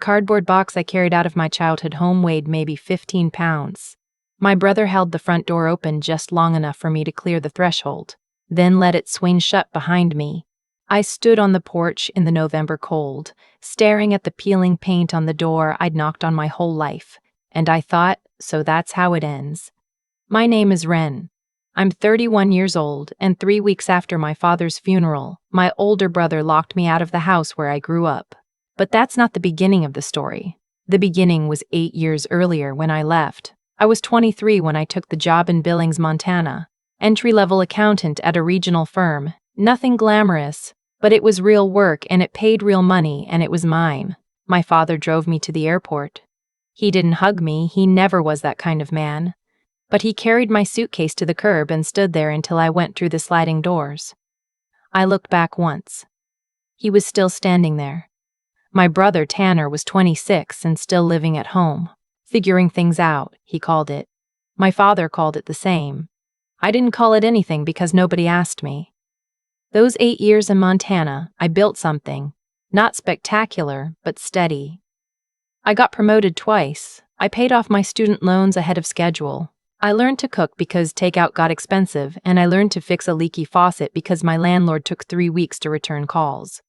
cardboard box I carried out of my childhood home weighed maybe 15 pounds. My brother held the front door open just long enough for me to clear the threshold, then let it swing shut behind me. I stood on the porch in the November cold, staring at the peeling paint on the door I'd knocked on my whole life, and I thought, so that's how it ends. My name is Ren. I'm 31 years old, and 3 weeks after my father's funeral, my older brother locked me out of the house where I grew up. But that's not the beginning of the story. The beginning was 8 years earlier when I left. I was 23 when I took the job in Billings, Montana. Entry-level accountant at a regional firm. Nothing glamorous, but it was real work and it paid real money and it was mine. My father drove me to the airport. He didn't hug me, he never was that kind of man. But he carried my suitcase to the curb and stood there until I went through the sliding doors. I looked back once. He was still standing there. My brother Tanner was 26 and still living at home. Figuring things out, he called it. My father called it the same. I didn't call it anything because nobody asked me. Those 8 years in Montana, I built something. Not spectacular, but steady. I got promoted twice. I paid off my student loans ahead of schedule. I learned to cook because takeout got expensive, and I learned to fix a leaky faucet because my landlord took 3 weeks to return calls.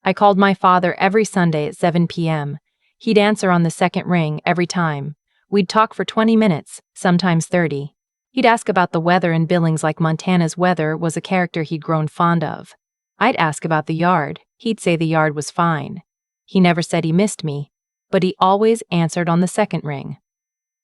I called my father every Sunday at 7 p.m. He'd answer on the second ring every time. We'd talk for 20 minutes, sometimes 30. He'd ask about the weather in Billings like Montana's weather was a character he'd grown fond of. I'd ask about the yard. He'd say the yard was fine. He never said he missed me, but he always answered on the second ring.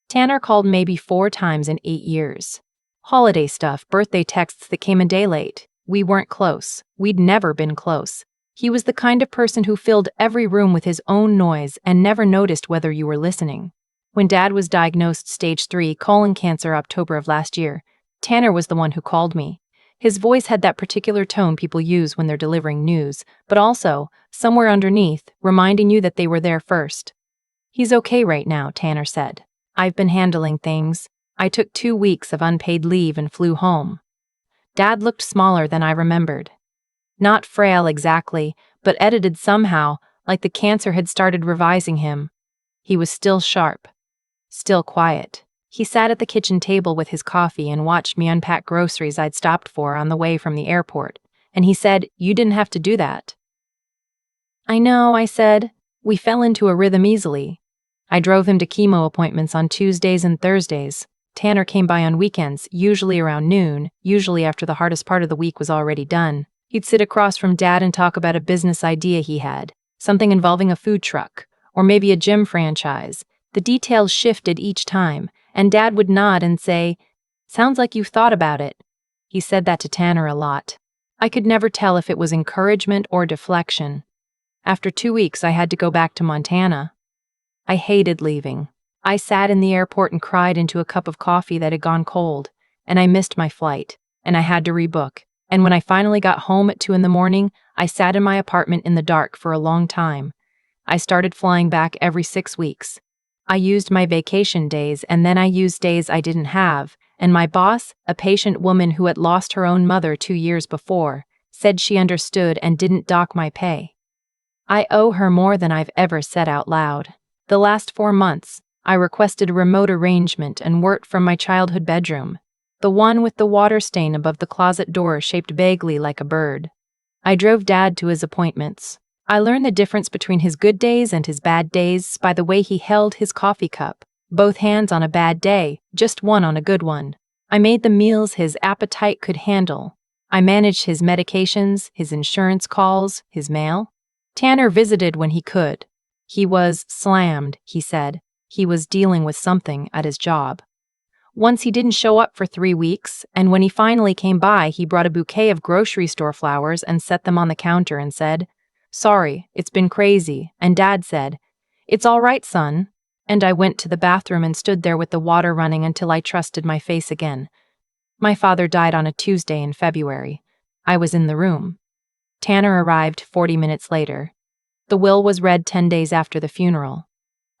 Tanner called maybe 4 times in 8 years. Holiday stuff, birthday texts that came a day late. We weren't close. We'd never been close. He was the kind of person who filled every room with his own noise and never noticed whether you were listening. When Dad was diagnosed stage 3 colon cancer October of last year, Tanner was the one who called me. His voice had that particular tone people use when they're delivering news, but also, somewhere underneath, reminding you that they were there first. "He's okay right now," Tanner said. "I've been handling things. I took 2 weeks of unpaid leave and flew home." Dad looked smaller than I remembered. Not frail exactly, but edited somehow, like the cancer had started revising him. He was still sharp. Still quiet. He sat at the kitchen table with his coffee and watched me unpack groceries I'd stopped for on the way from the airport, and he said, "You didn't have to do that." "I know," I said. "We fell into a rhythm easily." I drove him to chemo appointments on Tuesdays and Thursdays. Tanner came by on weekends, usually around noon, usually after the hardest part of the week was already done. He'd sit across from Dad and talk about a business idea he had, something involving a food truck, or maybe a gym franchise. The details shifted each time, and Dad would nod and say, "Sounds like you've thought about it." He said that to Tanner a lot. I could never tell if it was encouragement or deflection. After 2 weeks, I had to go back to Montana. I hated leaving. I sat in the airport and cried into a cup of coffee that had gone cold, and I missed my flight, and I had to rebook. And when I finally got home at 2 in the morning, I sat in my apartment in the dark for a long time. I started flying back every 6 weeks. I used my vacation days, and then I used days I didn't have, and my boss, a patient woman who had lost her own mother 2 years before, said she understood and didn't dock my pay. I owe her more than I've ever said out loud. The last 4 months, I requested a remote arrangement and worked from my childhood bedroom, the one with the water stain above the closet door shaped vaguely like a bird. I drove Dad to his appointments. I learned the difference between his good days and his bad days by the way he held his coffee cup, both hands on a bad day, just one on a good one. I made the meals his appetite could handle. I managed his medications, his insurance calls, his mail. Tanner visited when he could. He was slammed, he said. He was dealing with something at his job. Once he didn't show up for 3 weeks, and when he finally came by, he brought a bouquet of grocery store flowers and set them on the counter and said, "Sorry, it's been crazy," and Dad said, "It's all right, son." And I went to the bathroom and stood there with the water running until I trusted my face again. My father died on a Tuesday in February. I was in the room. Tanner arrived 40 minutes later. The will was read 10 days after the funeral.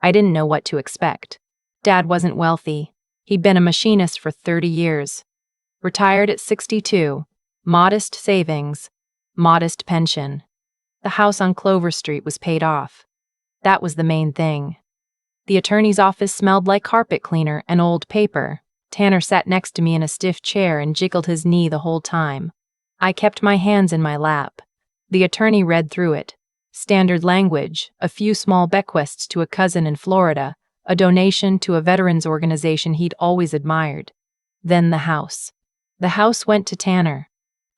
I didn't know what to expect. Dad wasn't wealthy. He'd been a machinist for 30 years. Retired at 62. Modest savings. Modest pension. The house on Clover Street was paid off. That was the main thing. The attorney's office smelled like carpet cleaner and old paper. Tanner sat next to me in a stiff chair and jiggled his knee the whole time. I kept my hands in my lap. The attorney read through it. Standard language, a few small bequests to a cousin in Florida, a donation to a veterans organization he'd always admired. Then the house. The house went to Tanner.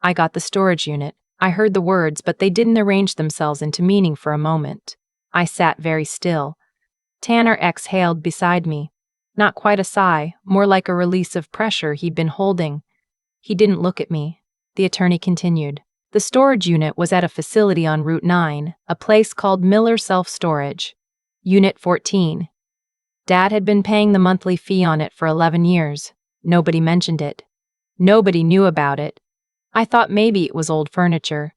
I got the storage unit. I heard the words, but they didn't arrange themselves into meaning for a moment. I sat very still. Tanner exhaled beside me. Not quite a sigh, more like a release of pressure he'd been holding. He didn't look at me. The attorney continued. The storage unit was at a facility on Route 9, a place called Miller Self-Storage. Unit 14. Dad had been paying the monthly fee on it for 11 years. Nobody mentioned it. Nobody knew about it. I thought maybe it was old furniture.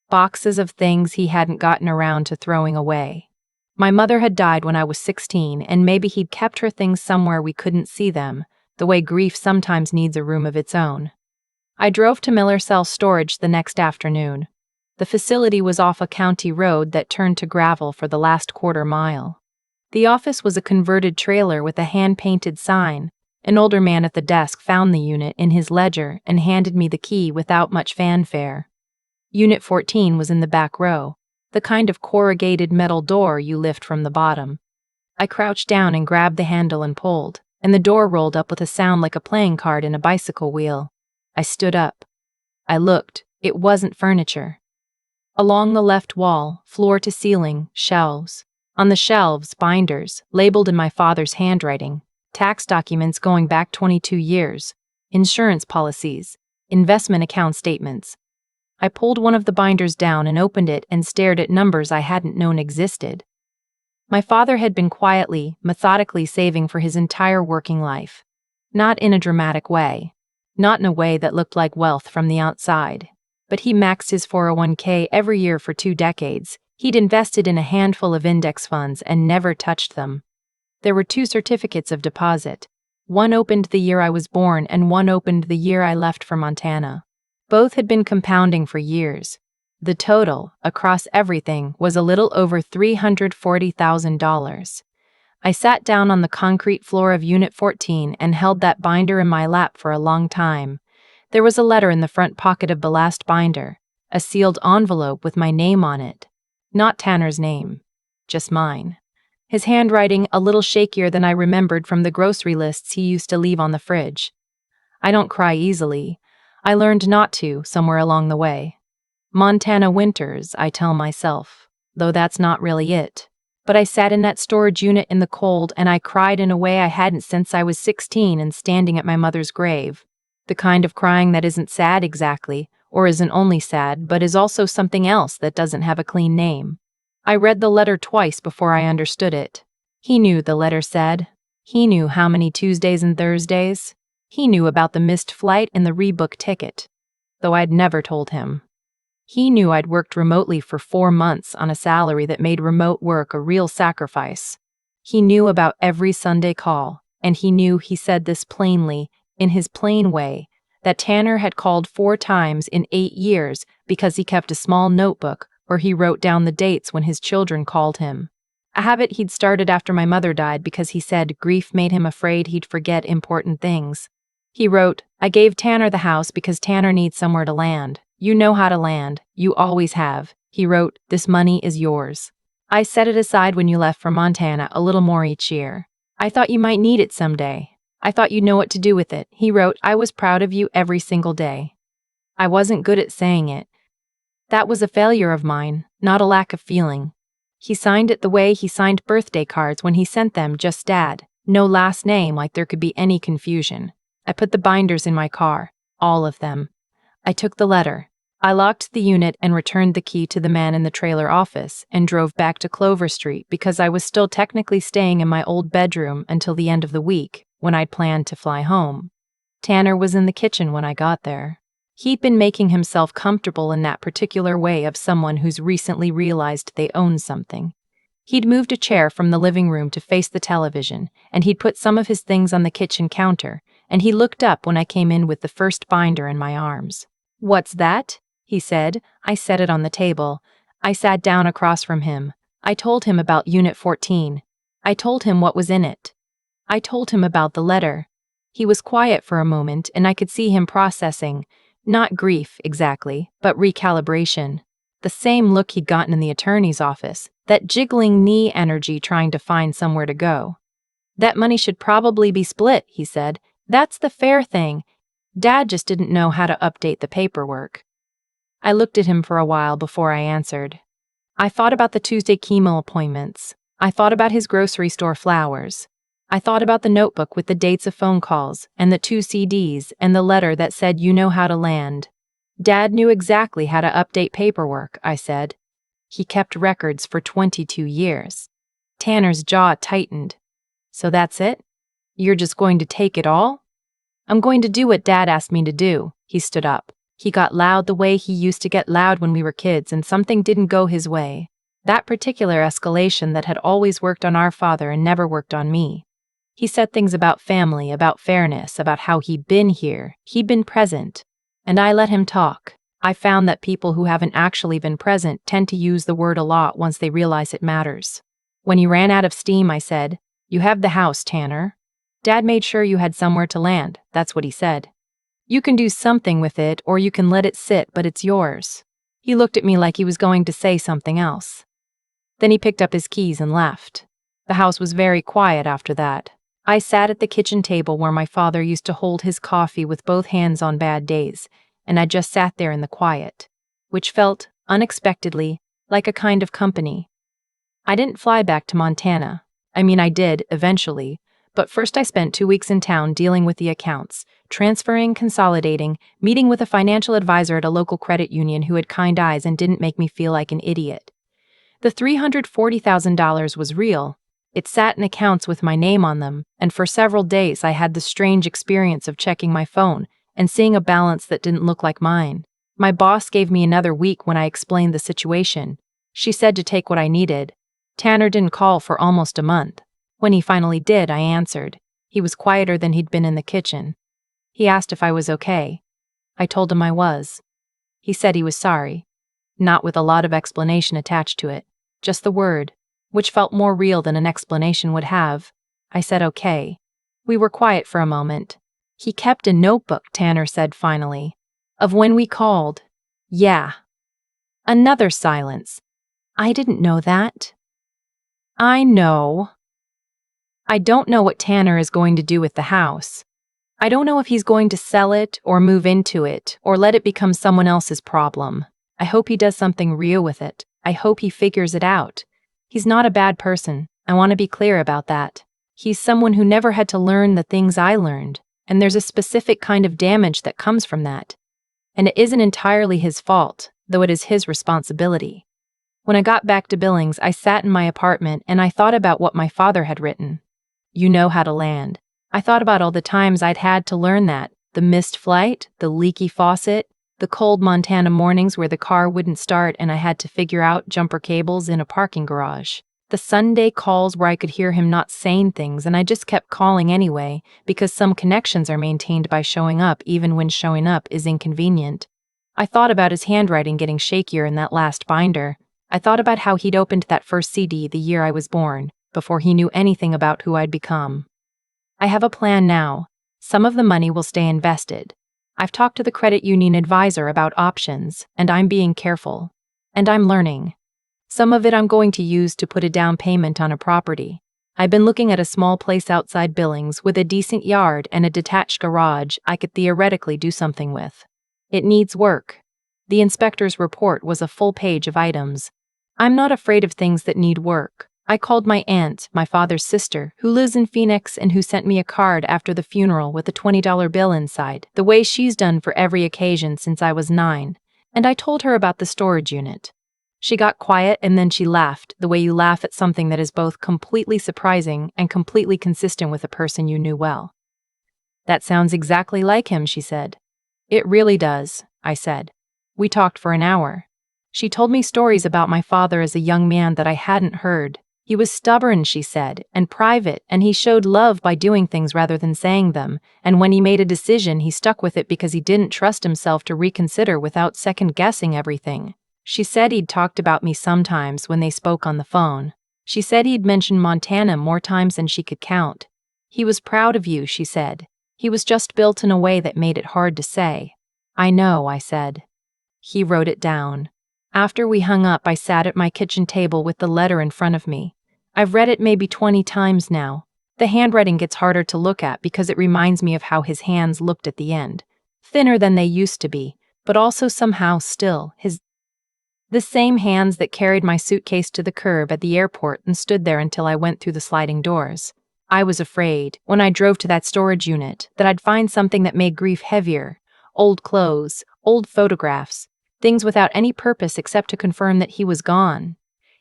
Boxes of things he hadn't gotten around to throwing away. My mother had died when I was 16, and maybe he'd kept her things somewhere we couldn't see them, the way grief sometimes needs a room of its own. I drove to Miller Self-Storage the next afternoon. The facility was off a county road that turned to gravel for the last quarter mile. The office was a converted trailer with a hand-painted sign. An older man at the desk found the unit in his ledger and handed me the key without much fanfare. Unit 14 was in the back row, the kind of corrugated metal door you lift from the bottom. I crouched down and grabbed the handle and pulled, and the door rolled up with a sound like a playing card in a bicycle wheel. I stood up. I looked. It wasn't furniture. Along the left wall, floor to ceiling, shelves. On the shelves, binders, labeled in my father's handwriting, tax documents going back 22 years, insurance policies, investment account statements. I pulled one of the binders down and opened it and stared at numbers I hadn't known existed. My father had been quietly, methodically saving for his entire working life. Not in a dramatic way. Not in a way that looked like wealth from the outside. But he maxed his 401k every year for 2 decades. He'd invested in a handful of index funds and never touched them. There were 2 certificates of deposit. One opened the year I was born and one opened the year I left for Montana. Both had been compounding for years. The total, across everything, was a little over $340,000. I sat down on the concrete floor of Unit 14 and held that binder in my lap for a long time. There was a letter in the front pocket of the last binder, a sealed envelope with my name on it. Not Tanner's name, just mine. His handwriting a little shakier than I remembered from the grocery lists he used to leave on the fridge. I don't cry easily. I learned not to somewhere along the way. Montana winters, I tell myself, though that's not really it. But I sat in that storage unit in the cold and I cried in a way I hadn't since I was 16 and standing at my mother's grave. The kind of crying that isn't sad exactly, or isn't only sad, but is also something else that doesn't have a clean name. I read the letter twice before I understood it. He knew, the letter said. He knew how many Tuesdays and Thursdays. He knew about the missed flight and the rebook ticket, though I'd never told him. He knew I'd worked remotely for 4 months on a salary that made remote work a real sacrifice. He knew about every Sunday call, and he knew he said this plainly, in his plain way, that Tanner had called 4 times in 8 years because he kept a small notebook where he wrote down the dates when his children called him. A habit he'd started after my mother died because he said grief made him afraid he'd forget important things. He wrote, "I gave Tanner the house because Tanner needs somewhere to land. You know how to land. You always have." He wrote, "This money is yours. I set it aside when you left for Montana, a little more each year. I thought you might need it someday. I thought you'd know what to do with it." He wrote, "I was proud of you every single day." I wasn't good at saying it. That was a failure of mine, not a lack of feeling. He signed it the way he signed birthday cards when he sent them, just Dad. No last name, like there could be any confusion. I put the binders in my car, all of them. I took the letter. I locked the unit and returned the key to the man in the trailer office and drove back to Clover Street because I was still technically staying in my old bedroom until the end of the week, when I'd planned to fly home. Tanner was in the kitchen when I got there. He'd been making himself comfortable in that particular way of someone who's recently realized they own something. He'd moved a chair from the living room to face the television, and he'd put some of his things on the kitchen counter, and he looked up when I came in with the first binder in my arms. "What's that?" he said. I set it on the table. I sat down across from him. I told him about Unit 14. I told him what was in it. I told him about the letter. He was quiet for a moment, and I could see him processing, not grief exactly, but recalibration. The same look he'd gotten in the attorney's office, that jiggling knee energy trying to find somewhere to go. That money should probably be split, he said. That's the fair thing. Dad just didn't know how to update the paperwork. I looked at him for a while before I answered. I thought about the Tuesday chemo appointments. I thought about his grocery store flowers. I thought about the notebook with the dates of phone calls, and the 2 CDs, and the letter that said you know how to land. Dad knew exactly how to update paperwork, I said. He kept records for 22 years. Tanner's jaw tightened. So that's it? You're just going to take it all? I'm going to do what Dad asked me to do. He stood up. He got loud the way he used to get loud when we were kids and something didn't go his way. That particular escalation that had always worked on our father and never worked on me. He said things about family, about fairness, about how he'd been here, he'd been present. And I let him talk. I found that people who haven't actually been present tend to use the word a lot once they realize it matters. When he ran out of steam, I said, "You have the house, Tanner. Dad made sure you had somewhere to land," that's what he said. "You can do something with it, or you can let it sit, but it's yours." He looked at me like he was going to say something else. Then he picked up his keys and left. The house was very quiet after that. I sat at the kitchen table where my father used to hold his coffee with both hands on bad days, and I just sat there in the quiet, which felt, unexpectedly, like a kind of company. I didn't fly back to Montana. I mean, I did, eventually, but first I spent 2 weeks in town dealing with the accounts, transferring, consolidating, meeting with a financial advisor at a local credit union who had kind eyes and didn't make me feel like an idiot. The $340,000 was real. It sat in accounts with my name on them, and for several days I had the strange experience of checking my phone and seeing a balance that didn't look like mine. My boss gave me another week when I explained the situation. She said to take what I needed. Tanner didn't call for almost a month. When he finally did, I answered. He was quieter than he'd been in the kitchen. He asked if I was okay. I told him I was. He said he was sorry. Not with a lot of explanation attached to it, just the word, which felt more real than an explanation would have. I said okay. We were quiet for a moment. He kept a notebook, Tanner said finally, of when we called. Yeah. Another silence. I didn't know that. I know. I don't know what Tanner is going to do with the house. I don't know if he's going to sell it or move into it or let it become someone else's problem. I hope he does something real with it. I hope he figures it out. He's not a bad person. I want to be clear about that. He's someone who never had to learn the things I learned, and there's a specific kind of damage that comes from that. And it isn't entirely his fault, though it is his responsibility. When I got back to Billings, I sat in my apartment and I thought about what my father had written. You know how to land. I thought about all the times I'd had to learn that. The missed flight, the leaky faucet, the cold Montana mornings where the car wouldn't start and I had to figure out jumper cables in a parking garage. The Sunday calls where I could hear him not saying things and I just kept calling anyway because some connections are maintained by showing up even when showing up is inconvenient. I thought about his handwriting getting shakier in that last binder. I thought about how he'd opened that first CD the year I was born, before he knew anything about who I'd become. I have a plan now. Some of the money will stay invested. I've talked to the credit union advisor about options, and I'm being careful. And I'm learning. Some of it I'm going to use to put a down payment on a property. I've been looking at a small place outside Billings with a decent yard and a detached garage I could theoretically do something with. It needs work. The inspector's report was a full page of items. I'm not afraid of things that need work. I called my aunt, my father's sister, who lives in Phoenix and who sent me a card after the funeral with a $20 bill inside, the way she's done for every occasion since I was 9, and I told her about the storage unit. She got quiet and then she laughed, the way you laugh at something that is both completely surprising and completely consistent with a person you knew well. That sounds exactly like him, she said. It really does, I said. We talked for an hour. She told me stories about my father as a young man that I hadn't heard. He was stubborn, she said, and private, and he showed love by doing things rather than saying them, and when he made a decision, he stuck with it because he didn't trust himself to reconsider without second-guessing everything. She said he'd talked about me sometimes when they spoke on the phone. She said he'd mentioned Montana more times than she could count. He was proud of you, she said. He was just built in a way that made it hard to say. I know, I said. He wrote it down. After we hung up, I sat at my kitchen table with the letter in front of me. I've read it maybe 20 times now. The handwriting gets harder to look at because it reminds me of how his hands looked at the end. Thinner than they used to be, but also somehow still the same hands that carried my suitcase to the curb at the airport and stood there until I went through the sliding doors. I was afraid, when I drove to that storage unit, that I'd find something that made grief heavier. Old clothes, old photographs, things without any purpose except to confirm that he was gone.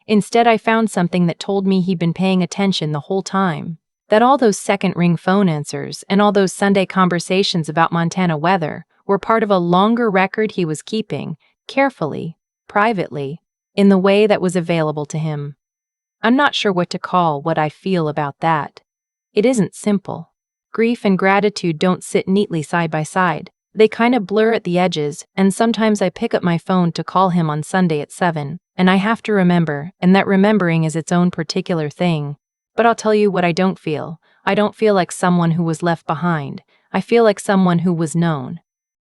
Instead, I found something that told me he'd been paying attention the whole time. That all those second-ring phone answers and all those Sunday conversations about Montana weather were part of a longer record he was keeping, carefully, privately, in the way that was available to him. I'm not sure what to call what I feel about that. It isn't simple. Grief and gratitude don't sit neatly side by side. They kind of blur at the edges, and sometimes I pick up my phone to call him on Sunday at 7, and I have to remember, and that remembering is its own particular thing. But I'll tell you what I don't feel. I don't feel like someone who was left behind. I feel like someone who was known.